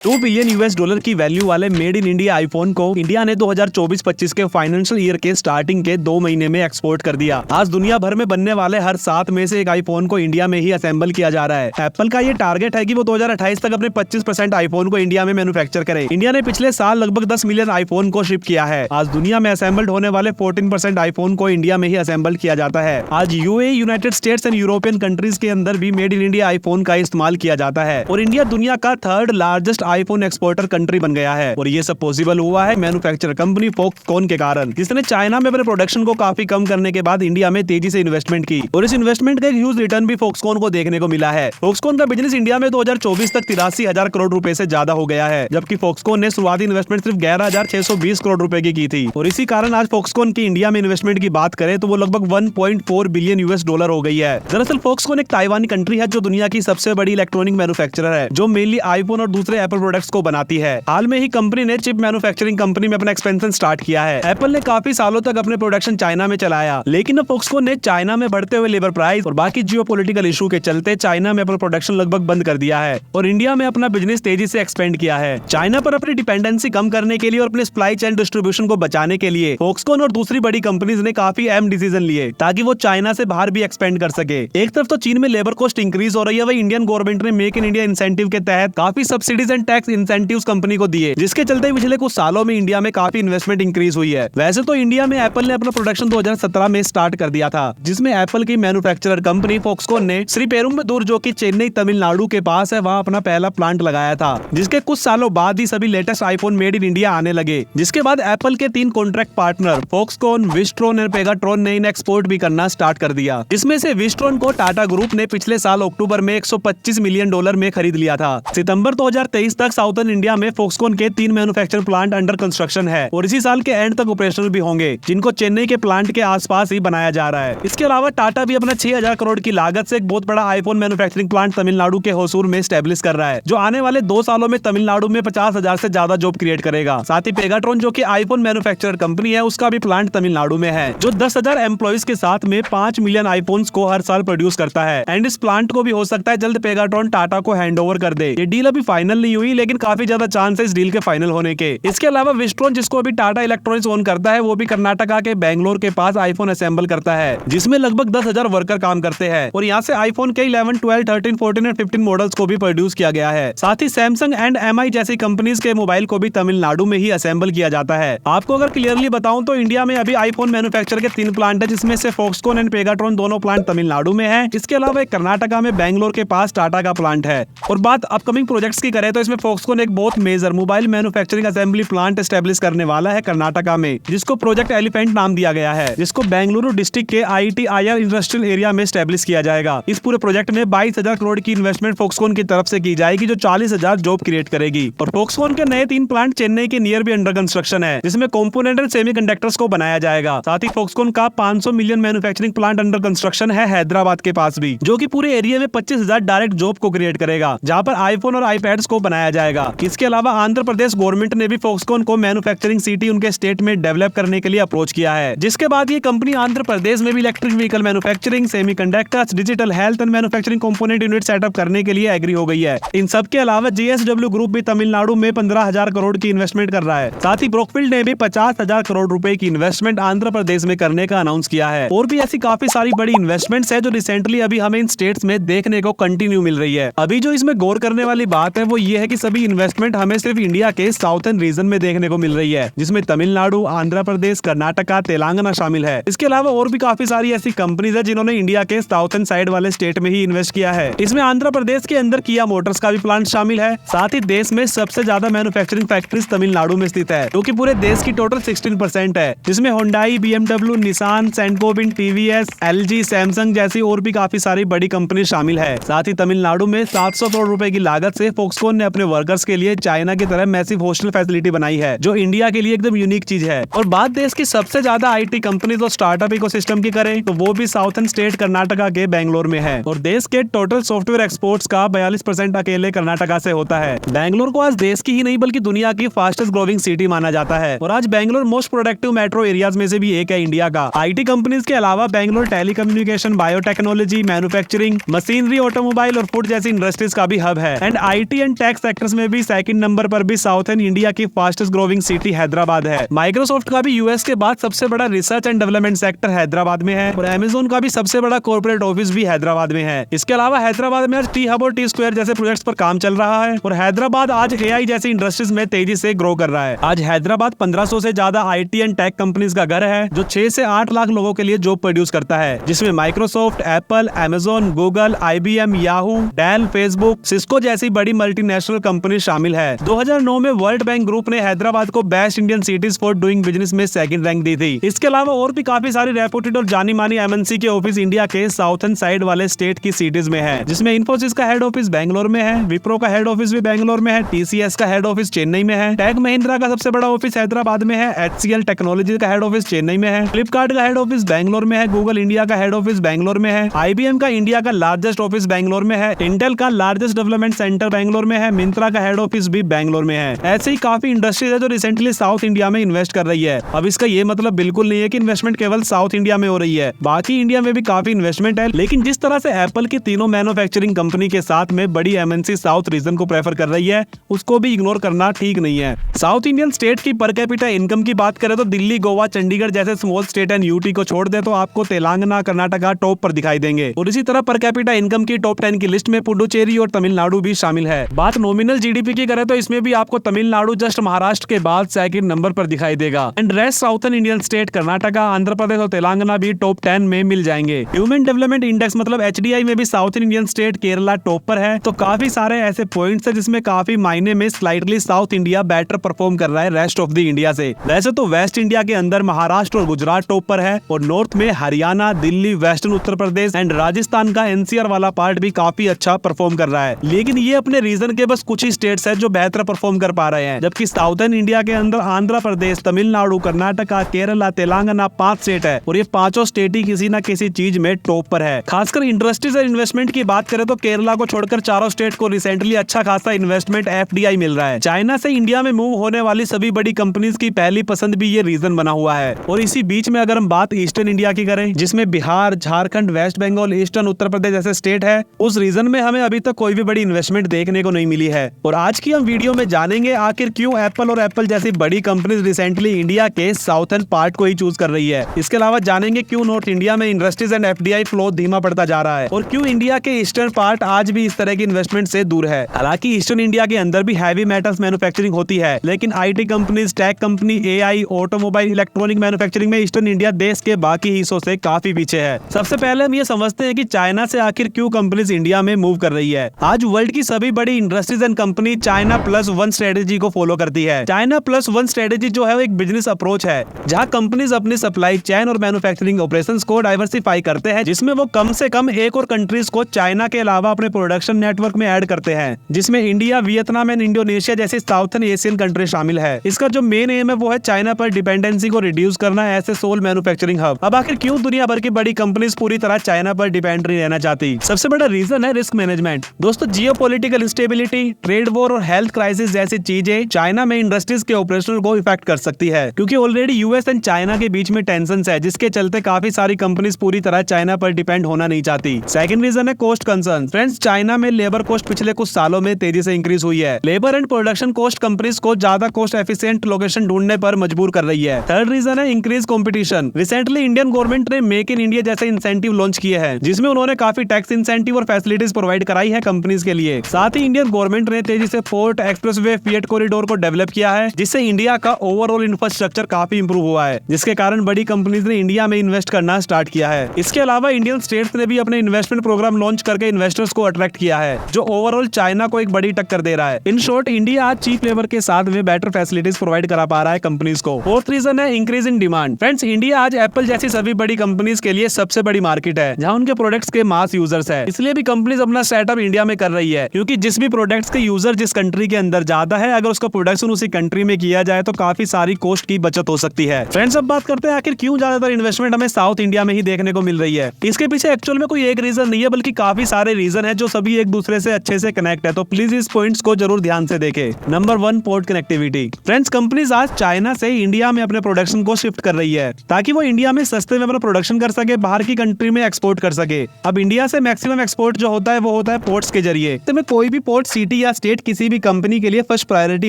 2 billion US dollar की value वाले made in India iPhone को इंडिया ने 2024-25 के फाइनेंशियल ईयर के स्टार्टिंग के 2 महीने में एक्सपोर्ट कर दिया। आज दुनिया भर में बनने वाले हर 7 में से एक आईफोन को इंडिया में ही असेंबल किया जा रहा है। एप्पल का ये टारगेट है कि वो 2028 तक अपने 25% आईफोन को इंडिया में मैन्युफैक्चर करे। इंडिया ने पिछले साल लगभग 10 मिलियन आईफोन को शिप किया है। आज दुनिया में असेंबल्ड होने वाले 14% आईफोन को इंडिया में ही असेंबल किया जाता है। आज UAE, United states and European countries के अंदर भी मेड इन इंडिया आईफोन का इस्तेमाल किया जाता है और इंडिया दुनिया का 3rd largest iPhone exporter country बन गया है। और ये सब पॉसिबल हुआ है मैन्युफैक्चर कंपनी फॉक्सकॉन के कारण, जिसने चाइना में अपने प्रोडक्शन को काफी कम करने के बाद इंडिया में तेजी से इन्वेस्टमेंट की और इस इन्वेस्टमेंट का एक ह्यूज रिटर्न भी फॉक्सकॉन को देखने को मिला है। फॉक्सकॉन का बिजनेस इंडिया में 2024 तक 83,000 करोड़ रुपए से ज्यादा हो गया है, जबकि फॉक्सकॉन ने शुरुआती इन्वेस्टमेंट सिर्फ 11,620 करोड़ रुपए की थी। और इसी कारण आज फॉक्सकॉन की इंडिया में इन्वेस्टमेंट की बात करें तो वो लगभग 1.4 बिलियन यूएस डॉलर हो गई है। दरअसल फॉक्सकॉन एक ताइवानी कंट्री है जो दुनिया की सबसे बड़ी इलेक्ट्रॉनिक मैन्युफैक्चरर है, जो मेनली आईफोन और दूसरे एप्पल प्रोडक्ट्स को बनाती है। हाल में ही कंपनी ने चिप मैन्युफैक्चरिंग कंपनी में अपना एक्सपेंशन स्टार्ट किया है। एप्पल ने काफी सालों तक अपने प्रोडक्शन चाइना में चलाया, लेकिन अब फॉक्सकॉन ने चाइना में बढ़ते हुए लेबर प्राइस और बाकी जियोपॉलिटिकल इशू के चलते चाइना में अपना प्रोडक्शन लगभग बंद कर दिया है और इंडिया में अपना बिजनेस तेजी से एक्सपेंड किया है। चाइना पर अपनी डिपेंडेंसी कम करने के लिए और अपने सप्लाई चेन डिस्ट्रीब्यूशन को बचाने के लिए फॉक्सकॉन और दूसरी बड़ी कंपनीज ने काफी अहम डिसीजन लिए ताकि वो चाइना से बाहर भी एक्सपेंड कर सके। एक तरफ तो चीन में लेबर कॉस्ट इंक्रीज हो रही है, वही इंडियन गवर्नमेंट ने मेक इन इंडिया इंसेंटिव के तहत काफी subsidies and tax incentives company को दिए, जिसके चलते पिछले कुछ सालों में इंडिया में काफी इन्वेस्टमेंट इंक्रीज हुई है। वैसे तो इंडिया में एप्पल ने अपना प्रोडक्शन 2017 में स्टार्ट कर दिया था, जिसमें एप्पल की मैन्युफैक्चरर कंपनी फॉक्सकॉन ने श्रीपेरुम्बदूर, जो कि चेन्नई तमिलनाडु के पास है, वहां अपना पहला प्लांट लगाया था, जिसके कुछ सालों बाद ही सभी latest iPhone made in India आने लगे। जिसके बाद एप्पल के 3 कॉन्ट्रैक्ट पार्टनर फॉक्सकॉन, विस्ट्रॉन और पेगाट्रॉन ने इन एक्सपोर्ट भी करना स्टार्ट कर दिया। इसमें से विस्ट्रॉन को टाटा ग्रुप ने पिछले साल अक्टूबर में $125 मिलियन में खरीद लिया था। सितंबर 2023 तक साउथर्न इंडिया में फॉक्सकॉन के 3 मैन्युफैक्चर प्लांट अंडर कंस्ट्रक्शन है और इसी साल के एंड तक ऑपरेशनल भी होंगे, जिनको चेन्नई के प्लांट के आसपास ही बनाया जा रहा है। इसके अलावा टाटा भी अपना 6,000 करोड़ की लागत से एक बहुत बड़ा आईफोन मैन्युफैक्चरिंग प्लांट तमिलनाडु के होसूर में स्टैब्लिश कर रहा है, जो आने वाले 2 सालों में तमिलनाडु में 50,000 से ज्यादा जॉब क्रिएट करेगा। साथ ही पेगाट्रॉन, जो कि आईफोन मैन्युफैक्चरर कंपनी है, उसका भी प्लांट तमिलनाडु में है, जो 10,000 एम्प्लॉइज के साथ में 5 मिलियन आईफोन्स को हर साल प्रोड्यूस करता है। एंड इस प्लांट को भी हो सकता है जल्द पेगाट्रॉन टाटा को हैंड ओवर कर दे। ये डील अभी फाइनल नहीं हुई, लेकिन काफी ज्यादा चांस है इस डील के फाइनल होने के। इसके अलावा विस्ट्रॉन, जिसको अभी टाटा इलेक्ट्रॉनिक्स ओन करता है, वो भी कर्नाटका के बेंगलोर के पास आईफोन असेंबल करता है, जिसमें लगभग 10,000 वर्कर काम करते हैं और यहाँ से आईफोन के 11, 12, 13, 14 और 15 मॉडल्स को भी प्रोड्यूस किया गया है। साथ ही सैमसंग एंड एमआई जैसी कंपनीज के मोबाइल को भी तमिलनाडु में ही असेंबल किया जाता है। आपको अगर क्लियरली बताऊं तो इंडिया में अभी आईफोन मैन्युफैक्चर के 3 प्लांट है, जिसमें से फॉक्सकॉन एंड पेगाट्रॉन दोनों प्लांट तमिलनाडु में है। इसके अलावा एक कर्नाटका में बेंगलोर के पास टाटा का प्लांट है। और बात अपकमिंग प्रोजेक्ट्स की करें तो इसमें फॉक्सकॉन एक बहुत major mobile manufacturing assembly plant establish करने वाला है कर्नाटका में, जिसको प्रोजेक्ट एलिफेंट नाम दिया गया है, जिसको बेंगलुरु डिस्ट्रिक्ट के IITIR इंडस्ट्रियल एरिया में एस्टेब्लिश किया जाएगा। इस पूरे प्रोजेक्ट में 22,000 करोड़ की इन्वेस्टमेंट फॉक्सकॉन की तरफ से की जाएगी, जो 40,000 जॉब क्रिएट करेगी। और फॉक्सकॉन के नए 3 प्लांट चेन्नई के नियर भी अंडर कंस्ट्रक्शन है, जिसमें कंपोनेंट और सेमीकंडक्टर्स को बनाया जाएगा। साथ ही फॉक्सकॉन का 500 million manufacturing plant under construction है हैदराबाद के पास भी, जो कि पूरे एरिया में 25,000 डायरेक्ट जॉब को क्रिएट करेगा, जहां पर आईफोन और आईपैड्स को बनाया जाएगा। इसके अलावा आंध्र प्रदेश गवर्नमेंट ने भी फॉक्सकॉन को मैन्युफैक्चरिंग सिटी उनके स्टेट में डेवलप करने के लिए अप्रोच किया है, जिसके बाद ये कंपनी आंध्र प्रदेश में भी electric vehicle manufacturing, semiconductors, digital health and manufacturing component unit setup करने के लिए एग्री हो गई है। इन सब के अलावा JSW ग्रुप भी तमिलनाडु में 15,000 करोड़ की इन्वेस्टमेंट कर रहा है। साथ ही ब्रोकफील्ड ने भी 50,000 करोड़ रुपए की इन्वेस्टमेंट आंध्र प्रदेश में करने का अनाउंस किया है। और भी ऐसी काफी सारी बड़ी इन्वेस्टमेंट्स है जो रिसेंटली अभी हमें इन स्टेट्स में देखने को कंटिन्यू मिल रही है। अभी जो इसमें गौर करने वाली बात है वो ये है कि सभी इन्वेस्टमेंट हमें सिर्फ इंडिया के साउथर्न रीजन में देखने को मिल रही है, जिसमें तमिलनाडु, आंध्र प्रदेश, कर्नाटका, तेलंगाना शामिल है। इसके अलावा और भी काफी सारी ऐसी कंपनीज है जिन्होंने इंडिया के साउथर्न साइड वाले स्टेट में ही इन्वेस्ट किया है। इसमें आंध्र प्रदेश के अंदर किया मोटर्स का भी प्लांट शामिल है। साथ ही देश में सबसे ज्यादा मैन्युफैक्चरिंग फैक्ट्रीज तमिलनाडु में स्थित है, जो कि पूरे देश की टोटल 16% है, जिसमें Hyundai, BMW, Nissan, Saint Gobain, TVS, LG, Samsung जैसी और भी काफी सारी बड़ी कंपनी शामिल है। साथ ही तमिलनाडु में 700 करोड़ रुपए की लागत से फॉक्सकॉन ने अपने वर्कर्स के लिए चाइना की तरह मैसिव हॉस्टल फैसिलिटी बनाई है, जो इंडिया के लिए एकदम यूनिक चीज है। और बात देश की सबसे ज्यादा IT कंपनीज और स्टार्टअप इकोसिस्टम की करें तो वो भी साउथर्न स्टेट कर्नाटका के बेंगलोर में है। और देश के टोटल सॉफ्टवेयर एक्सपोर्ट्स का 42% अकेले कर्नाटका से होता है। बेंगलोर को आज देश की ही नहीं बल्कि दुनिया की फास्टेस्ट ग्रोइंग सिटी माना जाता है और आज Bangalore most productive metro areas में से भी एक है इंडिया का। IT कंपनीज के अलावा Bangalore telecommunication, biotechnology, manufacturing, machinery, automobile और फूड जैसी इंडस्ट्रीज का भी हब है। And IT and tech sectors में भी सेकंड नंबर पर भी साउथर्न इंडिया की फास्टेस्ट ग्रोइंग सिटी हैदराबाद है। माइक्रोसॉफ्ट का भी यूएस के बाद सबसे बड़ा research and development sector Hyderabad में है और अमेज़न का भी सबसे बड़ा कॉर्पोरेट ऑफिस भी हैदराबाद में है। इसके अलावा हैदराबाद में आज टी हब और टी स्क्वायर जैसे प्रोजेक्ट्स पर काम चल रहा है और हैदराबाद आज एआई जैसी इंडस्ट्रीज में तेजी से ग्रो कर रहा है। आज हैदराबाद 1500 से ज्यादा आईटी एंड टेक कंपनीज का घर है जो 6 से 8 लाख लोगों के लिए जॉब प्रोड्यूस करता है, जिसमें Microsoft, Apple, Amazon, Google, IBM, Yahoo, Dell, Facebook, Cisco जैसी बड़ी मल्टीनेशनल कंपनी शामिल है। 2009 में वर्ल्ड बैंक ग्रुप ने हैदराबाद को best Indian cities for doing business में सेकंड रैंक दी थी। इसके अलावा और भी काफी सारी रेपुटेड और जानी मानी एमएनसी के ऑफिस इंडिया के साउथर्न साइड वाले स्टेट की सिटीज में है, जिसमें इन्फोसिस का हेड ऑफिस बैंगलोर में है, विप्रो का हेड ऑफिस भी बैंगलोर में है, टीसीएस का हेड ऑफिस चेन्नई में है, टेक महिंद्रा का सबसे बड़ा ऑफिस हैदराबाद में है, एचसीएल टेक्नोलॉजी का हेड ऑफिस चेन्नई में है, फ्लिपकार्ट का हेड ऑफिस बैंगलोर में है, गूगल इंडिया का हेड ऑफिस बैंगलोर में है, आईबीएम का इंडिया का लार्जेस्ट ऑफिस बैंगलोर में है, इंटेल का लार्जेस्ट डेवलपमेंट सेंटर बैंगलोर में है, मिंत्रा का हेड ऑफिस भी बैंगलोर में है। ऐसे ही काफी इंडस्ट्रीज है जो रिसेंटली साउथ इंडिया में इन्वेस्ट कर रही है। अब इसका ये मतलब बिल्कुल नहीं है कि इन्वेस्टमेंट केवल साउथ इंडिया में हो रही है, बाकी इंडिया में भी काफी इन्वेस्टमेंट है, लेकिन जिस तरह से एप्पल की तीनों मैन्युफैक्चरिंग कंपनी के साथ में बड़ी एमएनसी साउथ रीजन को प्रेफर कर रही है, उसको भी इग्नोर करना ठीक नहीं है। साउथ इंडियन स्टेट की पर कैपिटा इनकम की बात करें तो दिल्ली, गोवा, चंडीगढ़ जैसे स्मॉल स्टेट एंड यूटी को छोड़ दे तो आपको तेलंगाना, कर्नाटका टॉप पर दिखाई देंगे और इसी तरह पर कैपिटा इनकम की टॉप 10 की लिस्ट में पुडुचेरी और तमिलनाडु भी शामिल है। बात नॉमिनल जीडीपी की करें तो इसमें भी आपको तमिलनाडु जस्ट महाराष्ट्र के बाद सेकंड नंबर पर दिखाई देगा and rest southern Indian state Karnataka, Andhra Pradesh और तेलंगाना भी टॉप 10 में मिल जाएंगे। ह्यूमन डेवलपमेंट इंडेक्स मतलब एचडीआई में भी southern Indian state Kerala top पर है। तो काफी सारे ऐसे पॉइंट्स है जिसमें काफी मायने में slightly south India better perform कर रहा है रेस्ट ऑफ द इंडिया से। वैसे तो वेस्ट इंडिया के अंदर महाराष्ट्र और गुजरात टॉप पर है और नॉर्थ में हरियाणा, दिल्ली, वेस्टर्न उत्तर प्रदेश एंड राजस्थान का एनसीआर वाला पार्ट भी काफी अच्छा परफॉर्म कर रहा है, लेकिन ये अपने रीजन के बस कुछ ही स्टेट्स है जो बेहतर परफॉर्म कर पा रहे हैं, जबकि साउथर्न इंडिया के अंदर आंध्र प्रदेश, तमिलनाडु, कर्नाटका, केरला, तेलंगाना 5 स्टेट है और ये पांचों स्टेट ही किसी न किसी चीज में टॉप पर है। खासकर इंडस्ट्रीज और इन्वेस्टमेंट की बात करें तो केरला को छोड़कर चारों स्टेट को रिसेंटली अच्छा खासा इन्वेस्टमेंट एफडीआई मिल रहा है। चाइना से इंडिया में मूव होने वाली सभी बड़ी कंपनीज की पहली पसंद भी ये रीजन बना हुआ है। और इसी बीच में अगर हम बात ईस्टर्न इंडिया की करें, जिसमें बिहार, झारखंड, वेस्ट बंगाल, ईस्टर्न उत्तर प्रदेश जैसे स्टेट है, उस रीजन में हमें अभी तक कोई भी बड़ी इन्वेस्टमेंट देखने को नहीं मिली है। और आज की हम वीडियो में जानेंगे आखिर क्यों एप्पल और एप्पल जैसी बड़ी कंपनीज रिसेंटली इंडिया के साउथर्न पार्ट को ही चूज कर रही है। इसके अलावा जानेंगे क्यों नॉर्थ इंडिया में इंडस्ट्रीज एंड एफडीआई फ्लो धीमा पड़ता जा रहा है और क्यों इंडिया के ईस्टर्न पार्ट आज भी इस तरह की इन्वेस्टमेंट से दूर है। हालांकि ईस्टर्न इंडिया के अंदर भी हैवी मेटल्स मैन्युफैक्चरिंग होती है, लेकिन IT companies, tech company, AI, automobile, electronic manufacturing में ईस्टर्न इंडिया देश के बाकी हिस्सों से काफी पीछे है। सबसे पहले हम ये समझते हैं कि चाइना से आखिर क्यों कंपनीज इंडिया में मूव कर रही है। आज वर्ल्ड की सभी बड़ी industries and company China plus one strategy को फॉलो करती है। चाइना प्लस वन स्ट्रेटेजी जो है वो एक बिजनेस अप्रोच है जहां कंपनीज अपनी सप्लाई चेन और मैन्युफैक्चरिंग ऑपरेशंस को डाइवर्सिफाई करते हैं, जिसमें वो कम से कम एक और कंट्रीज को चाइना के अलावा अपने प्रोडक्शन नेटवर्क में ऐड करते हैं, जिसमें इंडिया, वियतनाम एंड इंडोनेशिया जैसी साउथर्न एशियन कंट्री शामिल है। इसका जो मेन एम है वो है चाइना पर डिपेंडेंसी को रिड्यूस करना as a sole manufacturing hub. अब आखिर क्यों दुनिया भर की बड़ी कंपनीज पूरी तरह चाइना पर डिपेंड नहीं रहना चाहती? सबसे बड़ा रीजन है रिस्क मैनेजमेंट। दोस्तों, जियोपॉलिटिकल इंस्टेबिलिटी, ट्रेड वॉर और हेल्थ क्राइसिस जैसी चीजें चाइना में इंडस्ट्रीज के ऑपरेशनल को इफेक्ट कर सकती है, क्योंकि ऑलरेडी यूएस एंड चाइना के बीच में टेंशंस है, जिसके चलते काफी सारी कंपनीज पूरी तरह चाइना पर डिपेंड होना नहीं चाहती। सेकंड रीजन है कॉस्ट कंसर्न। फ्रेंड्स, चाइना में लेबर कॉस्ट पिछले कुछ सालों में तेजी से इंक्रीज हुई है। Labour and production cost companies को ज्यादा कॉस्ट एफिशिएंट लोकेशन ढूंढने पर मजबूर कर रही है। थर्ड रीजन है increase competition. Recently Indian government ने मेक इन इंडिया जैसे इंसेंटिव लॉन्च किए हैं, जिसमें उन्होंने काफी टैक्स इंसेंटिव और फैसिलिटीज प्रोवाइड कराई है कंपनीज के लिए। साथ ही इंडियन गवर्नमेंट ने तेजी से पोर्ट, एक्सप्रेसवे, फ्रेट कॉरिडोर को डेवलप किया है, जिससे इंडिया का ओवरऑल इंफ्रास्ट्रक्चर काफी इंप्रूव हुआ है, जिसके कारण बड़ी कंपनीज ने इंडिया में इन्वेस्ट करना स्टार्ट किया है। इसके अलावा इंडियन स्टेट्स ने भी अपने इन्वेस्टमेंट प्रोग्राम लॉन्च करके इन्वेस्टर्स को अट्रैक्ट किया है, जो ओवरऑल चाइना को एक बड़ी टक्कर दे रहा है। इन शॉर्ट, इंडिया आज चीप लेबर के साथ में बेटर फैसिलिटीज प्रोवाइड करा पा रहा है कंपनीज को। फोर्थ रीजन है increase in demand. Friends, India आज एप्पल जैसी सभी बड़ी कंपनीज के लिए सबसे बड़ी मार्केट है, जहां उनके प्रोडक्ट्स के मास यूजर्स है। इसलिए भी कंपनीज अपना सेटअप इंडिया में कर रही है, क्योंकि जिस भी प्रोडक्ट्स के यूजर जिस कंट्री के अंदर ज्यादा है, अगर उसका प्रोडक्शन उसी कंट्री में किया जाए तो काफी सारी कॉस्ट की बचत हो सकती है। फ्रेंड्स, अब बात करते हैं आखिर क्यों ज्यादातर इन्वेस्टमेंट हमें साउथ इंडिया में ही देखने को मिल रही है। इसके पीछे एक्चुअल में कोई एक रीजन नहीं है, बल्कि काफी सारे रीजन है जो सभी एक दूसरे से अच्छे से कनेक्ट है। तो प्लीज इस पॉइंट्स को जरूर ध्यान से देखें। Number 1, port connectivity. Friends, companies आज चाइना से इंडिया में अपने प्रोडक्शन को शिफ्ट कर रही है, ताकि वो इंडिया में सस्ते में अपना प्रोडक्शन कर सके, बाहर की कंट्री में एक्सपोर्ट कर सके। अब इंडिया से मैक्सिमम एक्सपोर्ट जो होता है वो होता है पोर्ट्स के जरिए। तो मैं कोई भी पोर्ट सिटी या स्टेट किसी भी कंपनी के लिए फर्स्ट प्रायोरिटी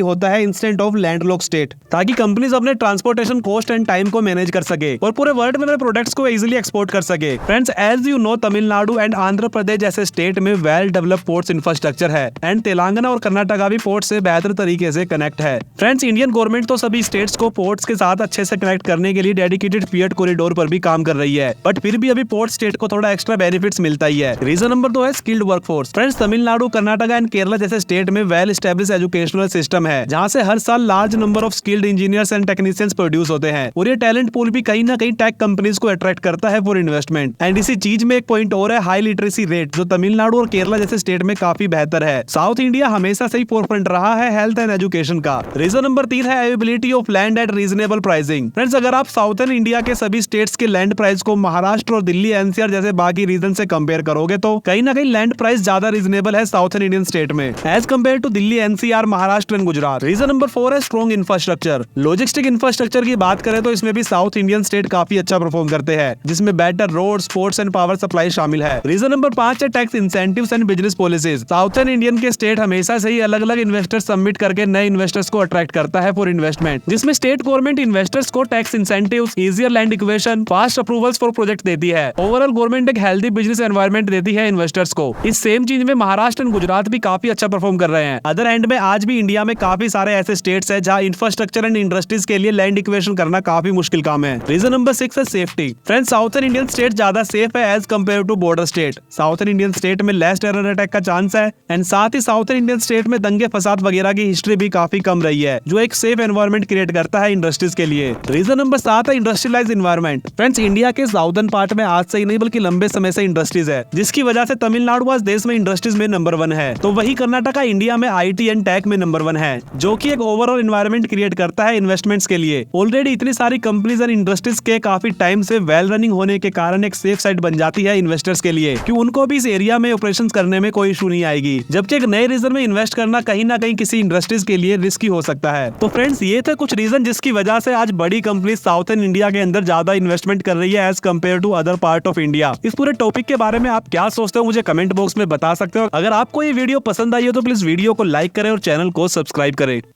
होता है इंस्टेंट ऑफ लैंडलॉक स्टेट, ताकि कंपनीज अपने ट्रांसपोर्टेशन कॉस्ट एंड टाइम को मैनेज कर सके और पूरे वर्ल्ड में अपने प्रोडक्ट्स को इजीली एक्सपोर्ट कर सके। Friends, as you know, Tamil Nadu and Andhra Pradesh जैसे स्टेट में वेल डेवलप्ड पोर्ट्स इंफ्रास्ट्रक्चर है एंड तेलंगाना और कर्नाटका भी पोर्ट से बेहतर तरीके से कनेक्ट है। फ्रेंड्स, इंडियन गवर्नमेंट तो सभी स्टेट्स को पोर्ट्स के साथ अच्छे से कनेक्ट करने के लिए डेडिकेटेड फिएट कॉरिडोर पर भी काम कर रही है, बट फिर भी अभी पोर्ट स्टेट को थोड़ा एक्स्ट्रा बेनिफिट्स मिलता ही है। रीजन नंबर 2 है skilled workforce. Friends, Tamil Nadu, Karnataka and Kerala जैसे स्टेट में वेल एस्टेब्लिश एजुकेशनल सिस्टम है, जहां से हर साल large number of skilled engineers and technicians produce होते हैं और ये टैलेंट पूल भी कहीं ना कहीं टेक कंपनीज को अट्रैक्ट करता है फॉर इन्वेस्टमेंट। एंड इसी चीज में एक पॉइंट और है, हाई लिटरेसी रेट, जो तमिलनाडु और केरला जैसे स्टेट में काफी बेहतर है। साउथ इंडिया हमेशा से ही फोरफ्रंट रहा है हेल्थ एंड एजुकेशन का। रीजन नंबर 3 है availability of land at reasonable pricing. Friends, अगर आप साउथर्न इंडिया के सभी स्टेट्स के लैंड प्राइस को महाराष्ट्र और दिल्ली एनसीआर जैसे बाकी रीजन से कंपेयर करोगे तो कहीं ना कहीं लैंड प्राइस ज्यादा रीजनेबल है साउथर्न इंडियन स्टेट में as compare to Delhi, NCR, Maharashtra and Gujarat. Reason number 4 है स्ट्रॉन्ग इंफ्रास्ट्रक्चर। लॉजिस्टिक इंफ्रास्ट्रक्चर की बात करें तो इसमें भी साउथ इंडियन स्टेट काफी अच्छा परफॉर्म करते हैं, जिसमें better roads, ports and power supply शामिल है। रीजन नंबर 5 है tax incentives and business policies. Southern Indian के स्टेट हमेशा से ही अलग अलग इन्वेस्टर्स सबमिट करके नए इन्वेस्टर्स को अट्रैक्ट करता है फॉर इन्वेस्टमेंट, जिसमें स्टेट गवर्नमेंट इन्वेस्टर्स को tax incentives, easier land equation, fast approvals for project देती है। ओवरऑल गवर्नमेंट एक हेल्दी बिजनेस एनवायरनमेंट देती है इन्वेस्टर्स को। इस सेम चीज में महाराष्ट्र एंड गुजरात भी काफी अच्छा परफॉर्म कर रहे हैं। अदर एंड में आज भी इंडिया में काफी सारे ऐसे स्टेट्स हैं जहां इंफ्रास्ट्रक्चर एंड इंडस्ट्रीज के लिए लैंड इक्वेशन करना काफी मुश्किल काम है। रीजन नंबर 6 है safety. Friends, southern Indian state ज्यादा सेफ है as compare to border state. Southern Indian state में लेस टेरर अटैक का चांस है एंड साथ ही साउथर्न इंडियन स्टेट में दंगे फसाद वगैरह की हिस्ट्री भी काफी कम रही है, जो एक सेफ एनवायरनमेंट क्रिएट करता है इंडस्ट्रीज के लिए। रीजन नंबर 7 है इंडस्ट्रियलाइज एनवायरनमेंट। फ्रेंड्स, इंडिया के साउथर्न पार्ट में आज से ही नहीं बल्कि लंबे समय से इंडस्ट्रीज है, जिसकी वजह से तमिलनाडु आज देश में इंडस्ट्रीज में नंबर 1 है, तो वही कर्नाटका इंडिया में आईटी एंड टेक में नंबर 1 है, जो कि एक ओवरऑल एनवायरनमेंट क्रिएट करता है इन्वेस्टमेंट्स के लिए। ऑलरेडी इतनी सारी कंपनीज एंड इंडस्ट्रीज के काफी टाइम से वेल रनिंग होने के कारण एक सेफ साइड बन जाती है इन्वेस्टर्स के लिए, कि उनको भी इस एरिया में ऑपरेशन करने में कोई इशू नहीं आएगी, जबकि एक नए रीजन में इन्वेस्ट करना कहीं ना कहीं किसी इंडस्ट्रीज के लिए रिस्की हो सकता है। तो फ्रेंड्स, ये थे कुछ रीजन जिसकी वजह से आज बड़ी कंपनी साउथर्न इंडिया के अंदर ज्यादा इन्वेस्टमेंट कर रही है as compare to other part of India. इस पूरे टॉपिक के बारे में आप क्या सोचते हो मुझे कमेंट बॉक्स में बता सकते हो। अगर आपको ये वीडियो पसंद आई हो तो प्लीज वीडियो को लाइक करें और चैनल को सब्सक्राइब करें।